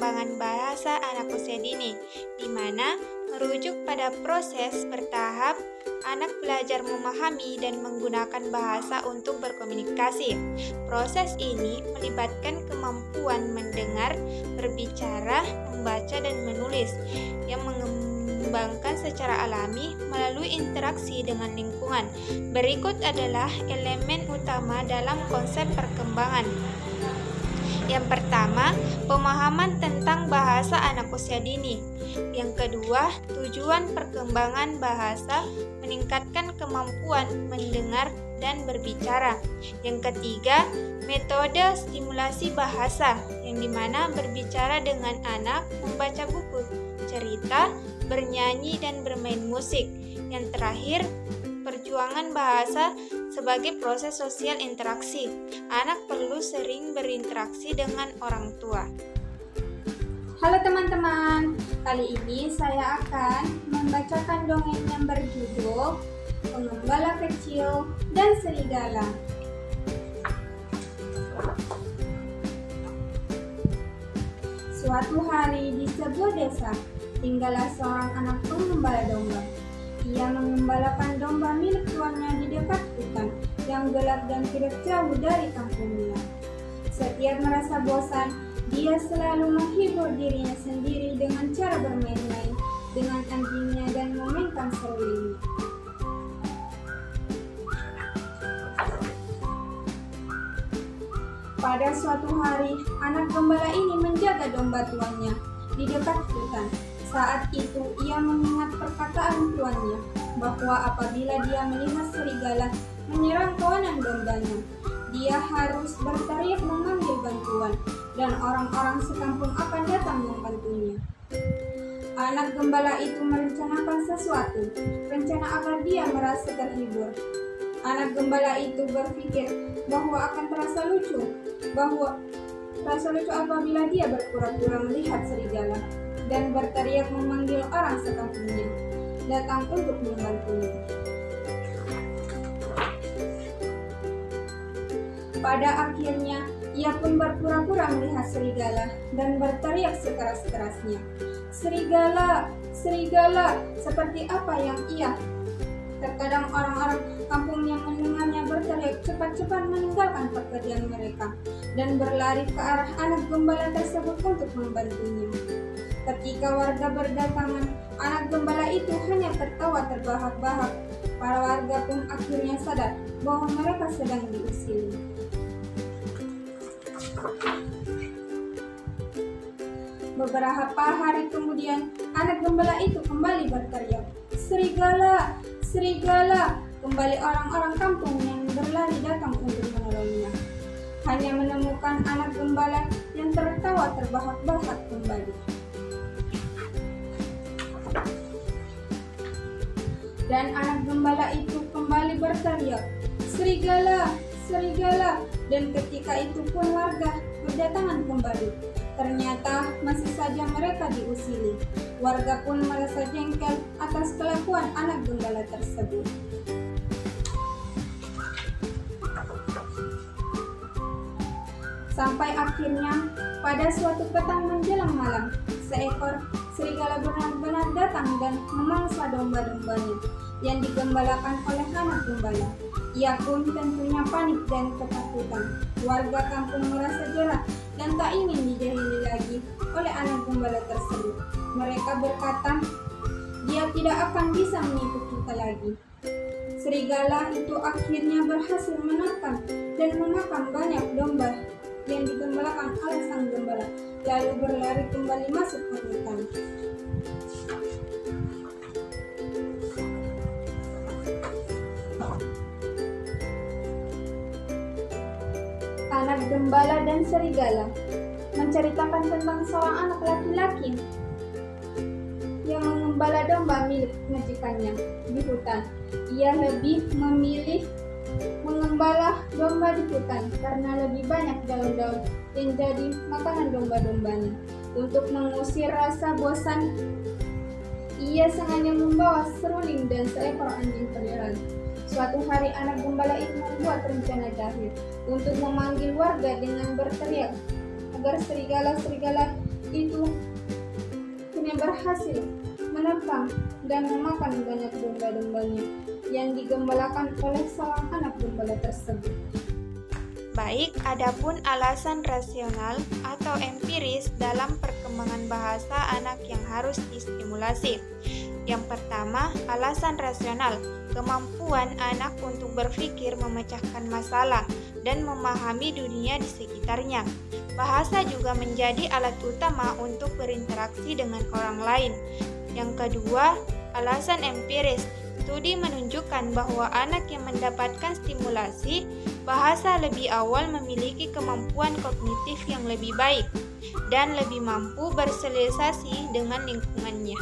perkembangan bahasa anak usia dini, di mana merujuk pada proses bertahap anak belajar memahami dan menggunakan bahasa untuk berkomunikasi. Proses ini melibatkan kemampuan mendengar, berbicara, membaca, dan menulis yang mengembangkan secara alami melalui interaksi dengan lingkungan. Berikut adalah elemen utama dalam konsep perkembangan. Yang pertama, pemahaman tentang bahasa anak usia dini. Yang kedua, tujuan perkembangan bahasa meningkatkan kemampuan mendengar dan berbicara. Yang ketiga, metode stimulasi bahasa, yang dimana berbicara dengan anak, membaca buku, cerita, bernyanyi, dan bermain musik. Yang terakhir, perjuangan bahasa sebagai proses sosial interaksi. Anak perlu sering berinteraksi dengan orang tua. Halo teman-teman, kali ini saya akan membacakan dongeng yang berjudul Pengembala Kecil dan Serigala. Suatu hari di sebuah desa, tinggallah seorang anak pengembala domba. Ia mengembalakan domba milik tuannya di dekat hutan yang gelap dan tidak jauh dari kampungnya. Setiap merasa bosan, dia selalu menghibur dirinya sendiri dengan cara bermain-main dengan anjingnya dan memainkan seruling. Pada suatu hari, anak gembala ini menjaga domba tuannya di dekat hutan. Saat itu ia mengingat perkataan tuannya bahwa apabila dia melihat serigala menyerang kawanan dombanya, dia harus berteriak memanggil bantuan dan orang-orang sekampung akan datang membantunya. Anak gembala itu merencanakan sesuatu, rencana agar dia merasa terhibur. Anak gembala itu berpikir bahwa akan terasa lucu apabila dia berpura-pura melihat serigala dan berteriak memanggil orang sekampungnya datang untuk membantunya. Pada akhirnya, ia pun berpura-pura melihat serigala dan berteriak sekeras-kerasnya, "Serigala, serigala!" Seperti apa yang ia. Terkadang orang-orang kampung yang mendengarnya berteriak cepat-cepat meninggalkan pekerjaan mereka dan berlari ke arah anak gembala tersebut untuk membantunya. Ketika warga berdatangan, anak gembala itu hanya tertawa terbahak-bahak. Para warga pun akhirnya sadar bahwa mereka sedang diusili. Beberapa hari kemudian, anak gembala itu kembali berteriak, "Serigala, serigala!" Kembali orang-orang kampung yang berlari datang untuk menolongnya. Hanya menemukan anak gembala yang tertawa terbahak-bahak kembali. Dan anak gembala itu kembali berteriak, "Serigala, serigala!" Dan ketika itu pun warga berdatangan kembali. Ternyata masih saja mereka diusili. Warga pun merasa jengkel atas kelakuan anak gembala tersebut. Sampai akhirnya pada suatu petang menjelang malam, seekor serigala benar-benar datang dan memangsa domba-dombanya yang digembalakan oleh anak gembala. Ia pun tentunya panik dan ketakutan. Warga kampung merasa jera dan tak ingin dijahili lagi oleh anak gembala tersebut. Mereka berkata, "Dia tidak akan bisa menipu kita lagi." Serigala itu akhirnya berhasil menerkam dan memakan banyak domba yang digembalakan oleh sang gembala, lalu berlari kembali masuk ke hutan. Anak gembala dan serigala menceritakan tentang seorang anak laki-laki yang mengembala domba milik majikannya di hutan. Ia lebih memilih mengembala domba di hutan karena lebih banyak daun-daun yang jadi makanan domba-dombanya. Untuk mengusir rasa bosan, ia sengaja membawa seruling dan seekor anjing peliharaan. Suatu hari anak gembala itu membuat rencana jahil untuk memanggil warga dengan berteriak agar serigala-serigala itu punya berhasil menerbang dan memakan banyak domba-dombanya yang digembalakan oleh seorang anak gembala tersebut. Baik, adapun alasan rasional atau empiris dalam perkembangan bahasa anak yang harus distimulasi. Yang pertama, alasan rasional, kemampuan anak untuk berpikir, memecahkan masalah, dan memahami dunia di sekitarnya. Bahasa juga menjadi alat utama untuk berinteraksi dengan orang lain. Yang kedua, alasan empiris. Studi menunjukkan bahwa anak yang mendapatkan stimulasi bahasa lebih awal memiliki kemampuan kognitif yang lebih baik dan lebih mampu bersosialisasi dengan lingkungannya.